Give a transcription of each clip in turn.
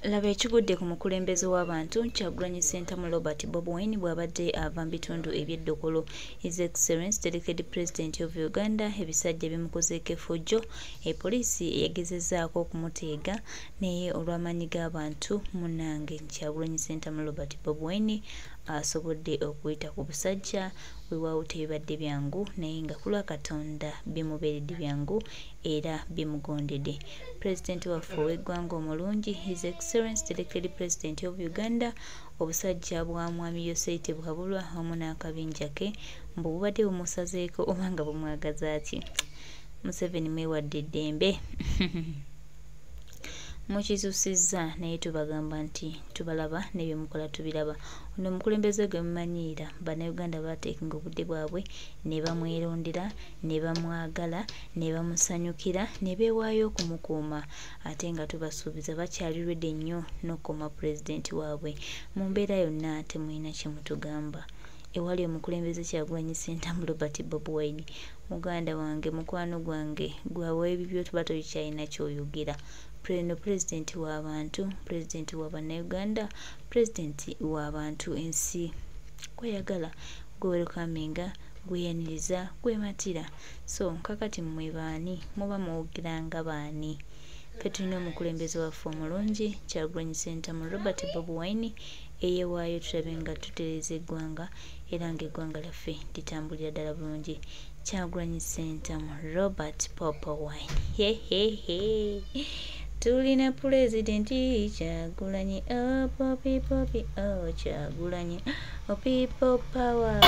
Labb Ekigudde ku mukulembeze w'abantu Kyagulanyi Ssentamu Robert Bobi Bwabadde ava mu bitundu eby'Eddokolo. His Excellency Dedicated President of Uganda ebisajja bimukozeeko effujjo poliisi yagezezzaako okumuteega naye olw'amaanyi g'abantu munnange Kyagulanyi Ssentamu Robert Bobi asobodde okuyita ku busajja weewaawo tebibadde byangu naye nga ku lwa Katonda bimubeeredde byangu era bimugondedde. Pulezidenti waffe ow'eggwanga omulungi His Excellency Dedicated President of Uganda obusajja bwa Mwami Yoseite Bwabulwa wamu n'akabinja ke mbu bubadde bumusazeeko oba nga bumwagaza ati Museveni mwewadde eddembe mukisusizza naye tubagamba nti tubalaba n'ebyemukola tubiraba. Ono omukulembeze gwe mumanyiira bannayuganda baateekinga obudde bwabwe ne bamwerondera ne bamwagala ne bamusanyukira ne beewaayo okumukuuma ate nga tubasuubiza bakyalirwedde nnyo n'okukoma pulezidenti waabwe. Mu mbeera yonna temulina kye mutugamba. Ewali omukulembeze Kyagulanyi Ssentamu Robert Bobi muganda wange mukwano gwange gwawe ebibyo tuba tokyalina ky'oyogera. Pulezidenti w'abantu, pulezidenti wa bannayuganda, pulezidenti w'abantu ensi kweyagala gwewerukaminga gweyaniriza gwematira. So kakati mmwe baani muba muwogeranga baani? Ffe tulina omukulembeze waffe omulungi Kyagulanyi Ssentamu Robert Bobi eyewaayo tulabe nga tutereeza eggwanga era ng'eggwanga lyaffe litambulira ddala bulungi. Kyagulanyi Ssentamu Robert Bobi tulina pulezidenti Kyagulanyi Bobi Kyagulanyi people power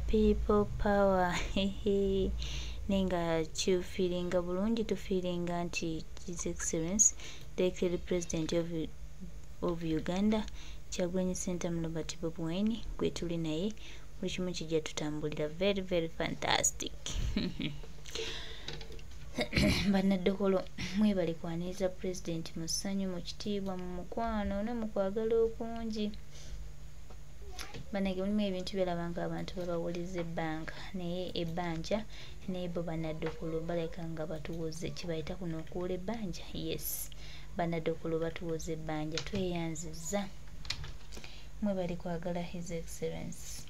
people power nenga tufiiringa bulungi tufiiringa nti His Excellency Dedicated President of Uganda Kyagulanyi Ssentamu Robert Bobi gwe tuli naye buli kimu kijja tutambulira very fantastic. Bannadokolo mwebale kwaniriza pulezidenti mu ssanyu mu kitiibwa mu mukwano ne mu kwagala okungi. Bannage mulimu ebintu byalabanga abantu babawuliza ebbanga naye ebbanja naye bo bannadokolo baleka nga batuwoze kibayita kuno okuwula ebbanja. Yes, bannadokolo batuwoze ebbanja tweyanzizza. Mwebale kwagala His Excellency.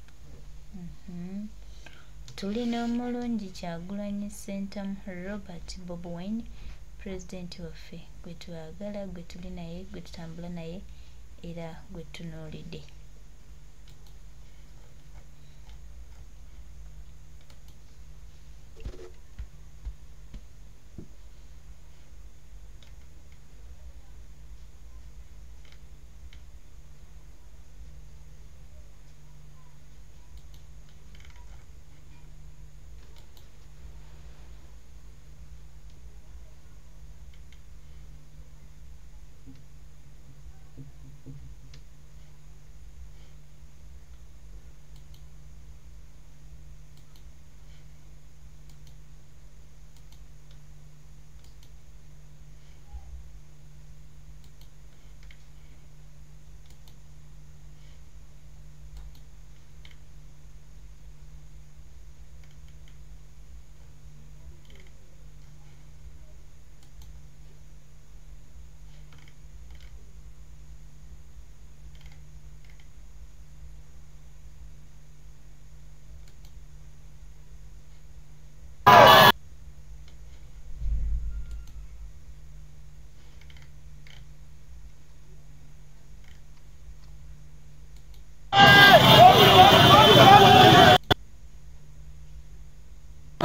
Tulina omulungi Kyagulanyi Ssentamu Robert Bobi pulezidenti waffe gwe twagala gwe tuli naye gwe tutambula naye era gwe tunuulidde.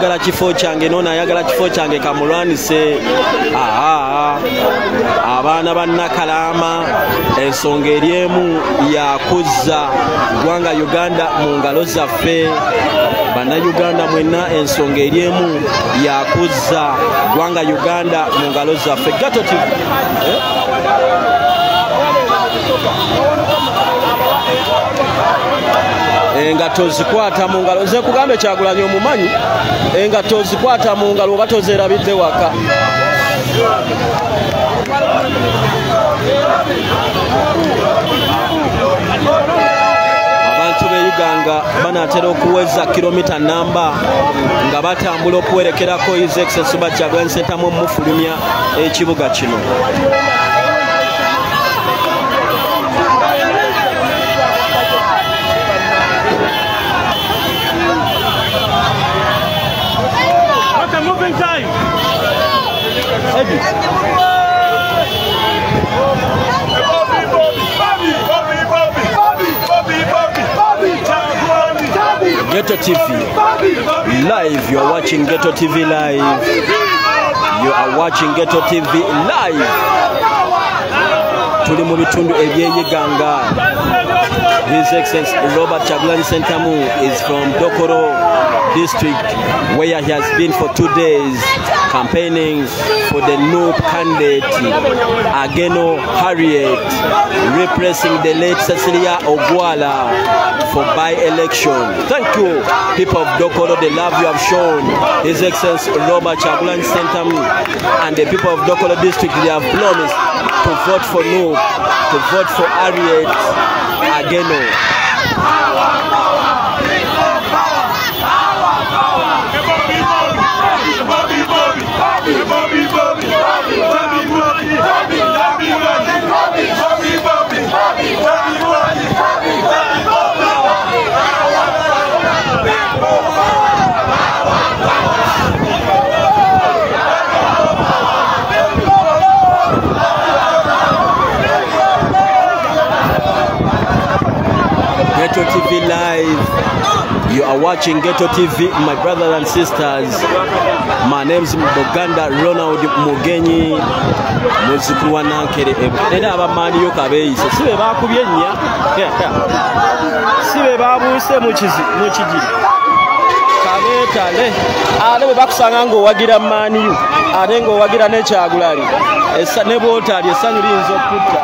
Ayagala kifo kyange nono ayagala kifo kyange kamulwanise. Abaana bannakalaama ensonga eri emu yakuzza ggwanga Uganda mu ngalo zaffe. Bannayuganda mwenna ensonga eri emu yakuzza ggwanga Uganda mu ngalo zaffe. Engato zikwata mu ngalo nze kugambe Kyagulanyi omumanyi engato zikwata mu ngalo oba tozerabidde waka. Abantu be Uganda nga banatera okuweza kilomita namba nga batambula okuwerekerako His Excellency Bwabadde Center mu mufulumya ekibuga kino. Ghetto TV live. You are watching Ghetto TV live. You are watching Ghetto TV live. Tuli mu bitundu ebyeyiganga. His Excellency Robert Kyagulanyi Ssentamu is from Dokolo district, where he has been for 2 days campaigning for the new candidate Ageno Harriet, repressing the late Cecilia Ogwala for by-election. Thank you, people of Dokolo, the love you have shown His Excellency Robert Kyagulanyi Ssentamu and the people of Dokolo district. They have promised to vote for Noob, to vote for Harriet Ageno. Ghetto TV live. You are watching Ghetto TV, my brothers and sisters. My name is Boganda Ronald Mugenyi. Muzukuru nankere era abamani yo kabeise sibe bakubye nya sibe babuse mu kijiri kabetale ale bakusanga ngo wagira mani yo ate ngo wagira ne Kyagulanyi esa ne botali esanyu linzo kutta.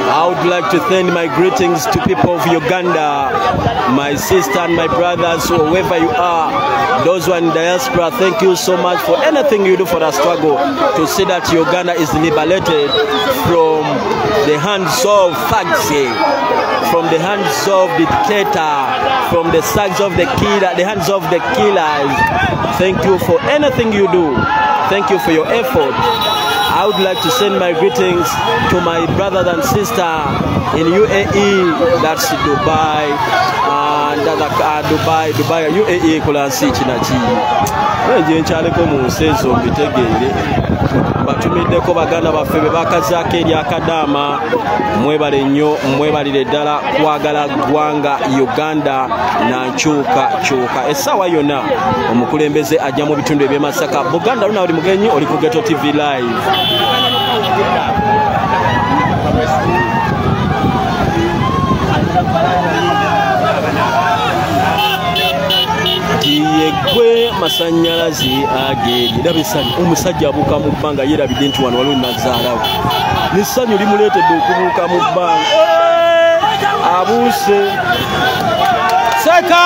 I would like to send my greetings to people of Uganda, my sister and my brothers, whoever you are, those who are in diaspora. Thank you so much for anything you do for the struggle to see that Uganda is liberated from the hands of thugs, from the hands of dictator, from the thugs of the killer, the hands of the killers. Thank you for anything you do. Thank you for your effort. I would like to send my greetings to my brothers and sisters in UAE, that's Dubai, and Dubai, UAE, Kulansi, Chinachi. Nje nchaleko mu nsezo mbitegere batumideko baganda bafebe bakazake eri akadama mwebale nnyo mwebalire ddala kwagala gwanga Uganda na nkyuka essawa yonna omukulembeze ajja mu bitundu eby'Masaka. Buganda luna oli mugenyi oli ku Ghetto TV live. Yegwe masanyalazi ageri labisani omusajja abuka mu bbanga yerabidde nti wano waliwo nazaalawo n'essanyu limuleetedde okubuuka mu bbanga abuuse seka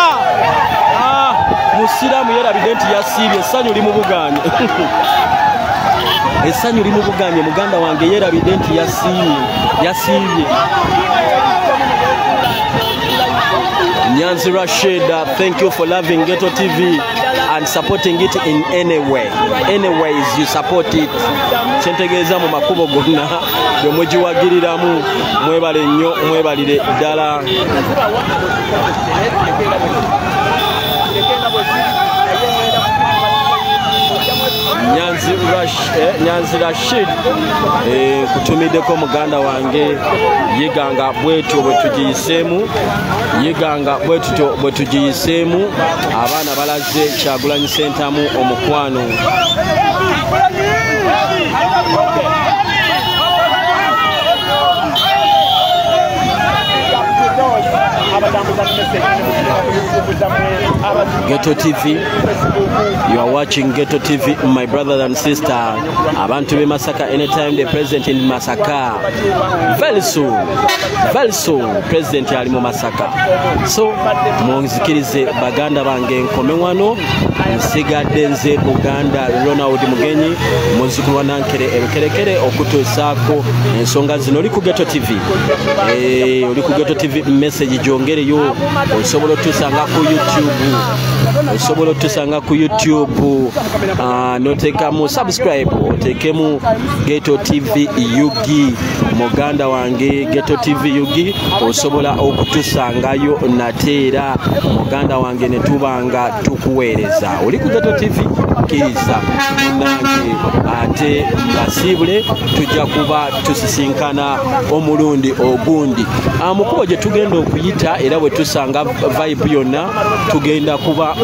musiraamu yerabidde nti yasiibye essanyu limubuganye essanyu limubuganye muganda wange yerabidde nti yasiibye. Nyanzi Rashid, thank you for loving Ghetto TV and supporting it in any way. Any ways you support it. Kyentegeeza mu makubo gonna bwe mugiwagiriramu mwebale nnyo mwebalire ddala. Nyanzi Rashid kutumiddeko muganda wange yiganga bwetyo bwe tugiyiseemu abaana balaze Kyagulanyi Ssentamu omukwano. Ghetto TV. You are watching Ghetto TV, my brother and sister. Abantu be Masaka, anytime the president in Masaka. Very soon, president ali mu Masaka. So, munzikirize baganda bange nkome wano, nsigadde nze Buganda Ronald Mugenyi, muzukulu wa Nankere ebikerekere okutuusaako ensonga zino. Oli ku Ghetto TV. Oli ku Ghetto TV, message gyongereyo. Osobola otusanga ku YouTube. Osobola otusanga ku YouTube. Notekamu subscribe, otekemu Ghetto TV Yugi, muganda wange Ghetto TV Yugi, osobola okutusangayo nateera muganda wange ne tubanga tukuweereza. Oli ku Ghetto TV kiriza nange ate basibule tujja kuba tusisinkana omulundi ogundi. Mukubo gye tugenda okuyita era bwe tusanga vibe yonna tugenda kuba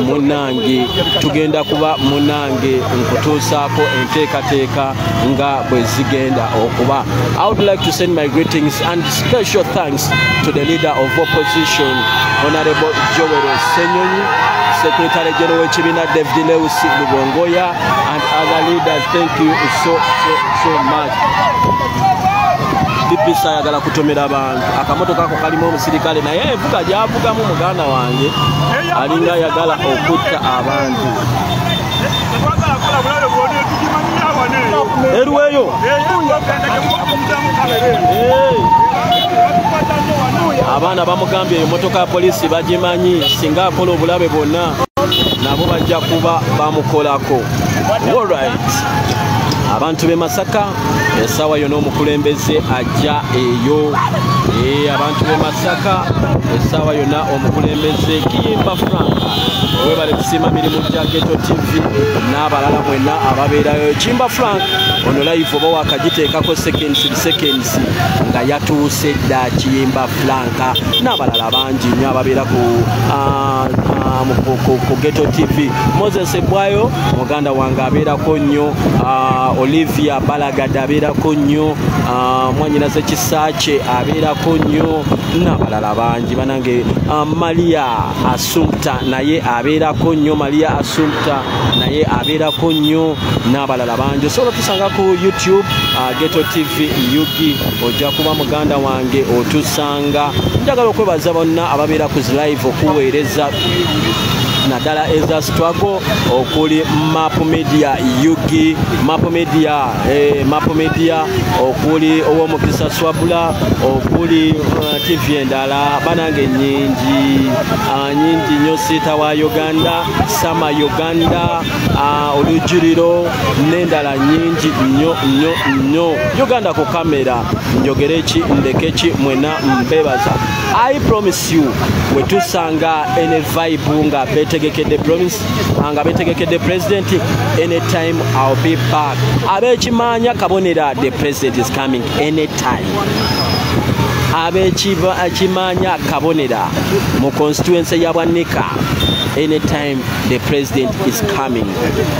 munange nkutuusaako enteekateeka nga bwe zigenda okuba. I would like to send my greetings and special thanks to the leader of opposition, Honorable Joel Senyonyi, Secretary General Chibina David Lewis Lubongoya, and other leaders. Thank you so much. Dipisa yagala kutomera abantu akamotoka ako kalimu omusirikale naye evuga gyavugamu muganda wange alinga yagala okutta abantu. Eruweyo abaana bamugambye emotoka ya polisi bagimanyi, singa akola obulabe bonna nabo bajja kuba bamukolako. Alright, abantu be Masaka esawa yonna omukulembeze ajja eyo. Abantu be Masaka esawa yonna omukulembeze Kiyimba Frank webale kusima mirimu gya Ghetto TV n'abalala mwenna ababeerayo. Kiyimba Frank ono live oba wakagiteekako seconds nga yatuuse dda. Kiyimba Frank n'abalala bangi nnyo ababeera ku Ghetto TV. Moses Ebwayo muganda wange abeerako nnyo. Olivia Balagada abeerako nnyo. Mwanyinaze Kisaache abeerako nnyo n'abalala bangi banange. Maria Assumpta naye abeerako nnyo. Maria Assumpta naye abeerako nnyo n'abalala bangi. Osobola tusanga ku YouTube Ghetto TV Yugi, ojja kuba muganda wange otusanga. Njagala okwebaza bonna ababeera ku live okuweereza nadala eza struggle okuli Map Media Yugi, Map Media okuli ow'omukisa Swabula, okuli TV endala banange nyingi nnyo. Sita wa Uganda, Sama Uganda, olujuliro n'endala nyingi nnyo. Uganda ku kamera njogereki ndekeki mwena mbebaza. I promise you wetusanga ene vibe nga betegekedde promise nga betegekedde president, anytime I'll be back. Abekimanya kabonera the president is coming anytime. Abekimanya kabonera mu constituency ya Bwanika, anytime the president is coming.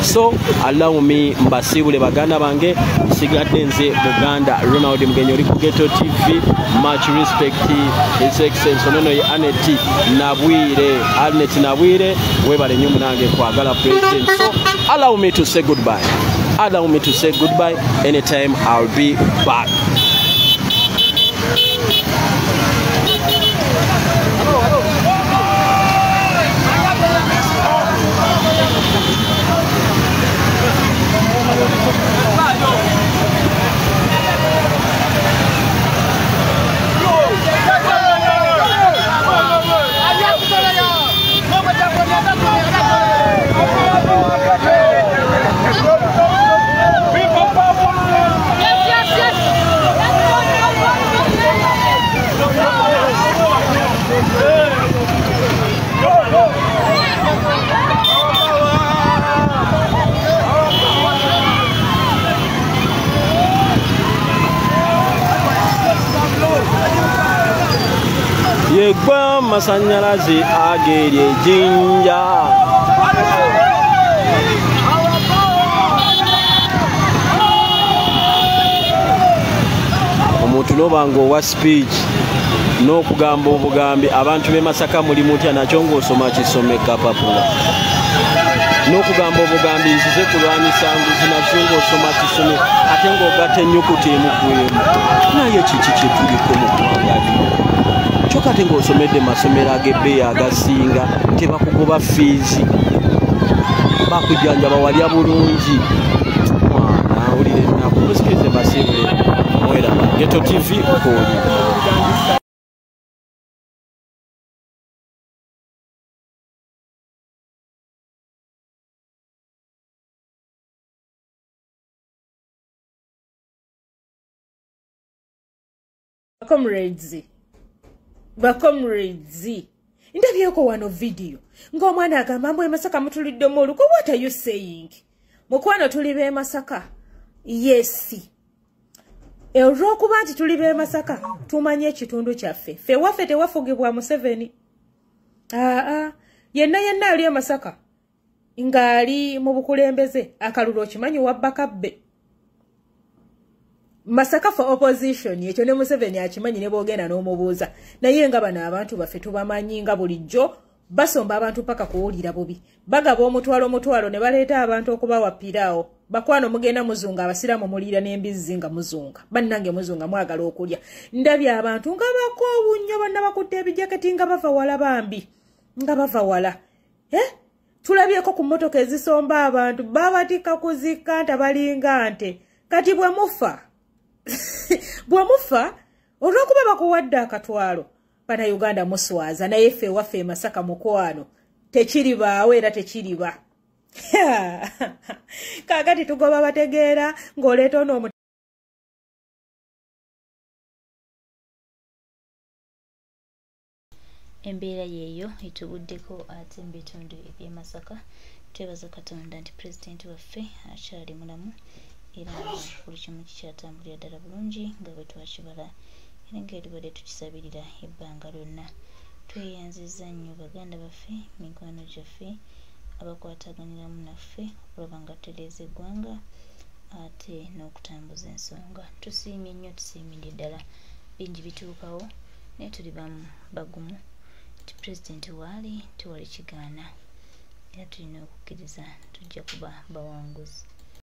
So allow me mbasibule baganda bange, sigadde nze Buganda Ronald Mugenyi, oli ku Ghetto TV. Much respect His Excellency Onono ye Anet Nabwire webale nnyo munange kwagala president. So allow me to say goodbye. Anytime I'll be back. Yegba masanyalaze agerye jinja. Omuntu nobango wa speech n'okugamba obugambi abantu b'e Masaka muli mutya nakyo ng'osoma kisome kapapula n'okugamba obugambi nzize kulwanyisa nguzi nakyo ng'osoma kisome ate ng'ogatta ennyukuta emu ku emu naye kiki kye tuliko mu ggwanga lino kyokka ate ng'osomedde masomero ag'ebbeeyi agasinga tebakugoba fiizi bakujjanjaba walya bulungi nawulire ennaku musikirize basibe mweraba Geto TV kooli Comrades, ndabyeko wano video ng'omwana agamba mbu e Masaka mutuliddemu oluko. What are you saying? Mukwano tuli b'e Masaka. Yes. Olw'okuba nti tuli b'e Masaka tumanye ekitundu kyaffe. Ffe waffe tewafugibwa Museveni. Yenna ali e Masaka ng'ali mu bukulembeze akalulu okimanyi wabba kabbe. Masaka for opposition ekyo ne Museveni akimanyi ne boogenda n'omubuuza naye nga bano abantu baffe tubamanyi nga bulijjo basomba abantu paka kuwulira bubi bagaba omutwalo ne baleeta abantu okubawa piraawo bakwano mugenda muzunga abasiraamu muliira n'embizzi nga muzunga bannange muzunga mwagala okulya ndabye abantu nga bakoowunnyo bonna bakutte ebijaketi nga bava wala bambi nga bava wala tulabyeko ku mmotoka ezisomba abantu babatika kuzika nta balinga nte kati bwe mufa bwamufa olw'okuba bakuwadde akatwalo Bannayuganda muswaza naye ffe waffe e Masaka mukwano tekiribaawo era tekiriba kaakati tugoba bategeera ng'oleeta ono embeera yeeyo etuguddeko ate mu bitundu eby'e Masaka twebaza Katonda nti pulezidenti waffe akyali mulamu era buli kimu kikyatambulira ddala bulungi nga bwe twakibala era ng'etubadde tukisabirira ebbanga lyonna. Tweyanziza nnyo baganda baffe mikwano gyaffe abakwataganiramu naffe okulaba nga tutereeza eggwanga ate n'okutambuza ensonga. Tusiimye nnyo tusiimidde ddala bingi bituukawo naye tuli bagumu nti pulezidenti waali tewali kigaana era tulina okukkiriza tujja kuba bawanguzi.